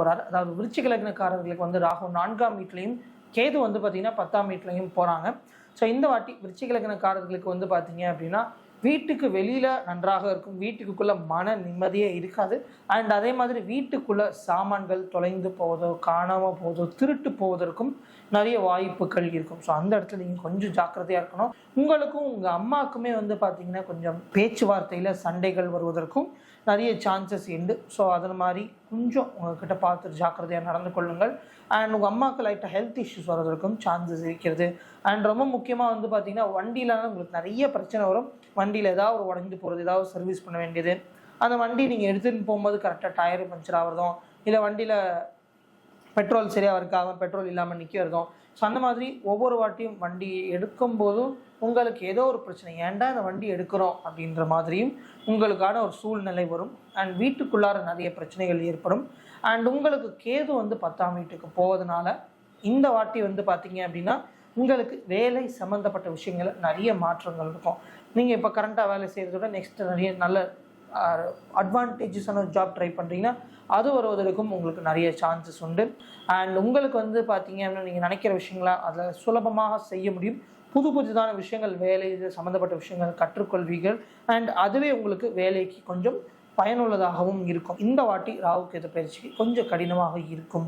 போகிறார். அதாவது விருச்சிக லக்னக்காரர்களுக்கு வந்து ராகு 4ஆம் வீட்லையும் கேது வந்து பார்த்திங்கன்னா 10ஆம் வீட்லையும் போகிறாங்க. ஸோ இந்த வாட்டி விருச்சிக லக்னக்காரர்களுக்கு வந்து பார்த்தீங்க அப்படின்னா வீட்டுக்கு வெளியில் நன்றாக இருக்கும், வீட்டுக்குள்ளே மன நிம்மதியே இருக்காது. அண்ட் அதே மாதிரி வீட்டுக்குள்ளே சாமான்கள் தொலைந்து போவதோ காணாமல் போவதோ திருட்டு போவதற்கும் நிறைய வாய்ப்புகள் இருக்கும். ஸோ அந்த இடத்துல நீங்கள் கொஞ்சம் ஜாக்கிரதையாக இருக்கணும். உங்களுக்கும் உங்கள் அம்மாவுக்குமே வந்து பார்த்திங்கன்னா கொஞ்சம் பேச்சுவார்த்தையில் சண்டைகள் வருவதற்கும் நிறைய சான்சஸ் உண்டு. ஸோ அதில் மாதிரி கொஞ்சம் உங்கள்கிட்ட பார்த்து ஜாக்கிரதையாக நடந்து கொள்ளுங்கள். அண்ட் உங்கள் அம்மாவுக்கு லைட்டாக ஹெல்த் இஷ்யூஸ் வர்றதற்கும் சான்சஸ் இருக்கிறது. அண்ட் ரொம்ப முக்கியமாக வந்து பார்த்திங்கன்னா வண்டியில் உங்களுக்கு நிறைய பிரச்சனை வரும். வண்டியில் ஏதாவது ஒரு உடஞ்சி போகிறது, ஏதாவது சர்வீஸ் பண்ண வேண்டியது, அந்த வண்டி நீங்கள் எடுத்துகிட்டு போகும்போது கரெக்டாக டயர் பஞ்சர் ஆகிறதும், இல்லை வண்டியில் பெட்ரோல் சரியாக இருக்காமல் பெட்ரோல் இல்லாமல் நிற்கிறதும். ஸோ அந்த மாதிரி ஒவ்வொரு வாட்டியும் வண்டி எடுக்கும்போதும் உங்களுக்கு ஏதோ ஒரு பிரச்சனை, ஏன்டா இந்த வண்டி எடுக்கிறோம் அப்படின்ற மாதிரியும் உங்களுக்கான ஒரு சூழ்நிலை வரும். அண்ட் வீட்டுக்குள்ளார நிறைய பிரச்சனைகள் ஏற்படும். அண்ட் உங்களுக்கு கேது வந்து 10ஆம் வீட்டுக்கு போவதனால இந்த வாட்டி வந்து பார்த்தீங்க அப்படின்னா உங்களுக்கு வேலை சம்மந்தப்பட்ட விஷயங்கள் நிறைய மாற்றங்கள் இருக்கும். நீங்கள் இப்போ கரண்ட்டாக வேலை செய்கிறதோட நெக்ஸ்ட் நிறைய நல்ல அட்வான்டேஜஸான ஜாப் ட்ரை பண்ணுறீங்கன்னா அது வருவதற்கும் உங்களுக்கு நிறைய சான்சஸ் உண்டு. அண்ட் உங்களுக்கு வந்து பார்த்தீங்க அப்படின்னா நீங்கள் நினைக்கிற விஷயங்கள அதில் சுலபமாக செய்ய முடியும். புதுதான விஷயங்கள், வேலை சம்மந்தப்பட்ட விஷயங்கள் கற்றுக்கொள்வீர்கள். அண்ட் அதுவே உங்களுக்கு வேலைக்கு கொஞ்சம் பயனுள்ளதாகவும் இருக்கும். இந்த வாட்டி ராகு கேது பயிற்சிக்கு கொஞ்சம் கடினமாக இருக்கும்.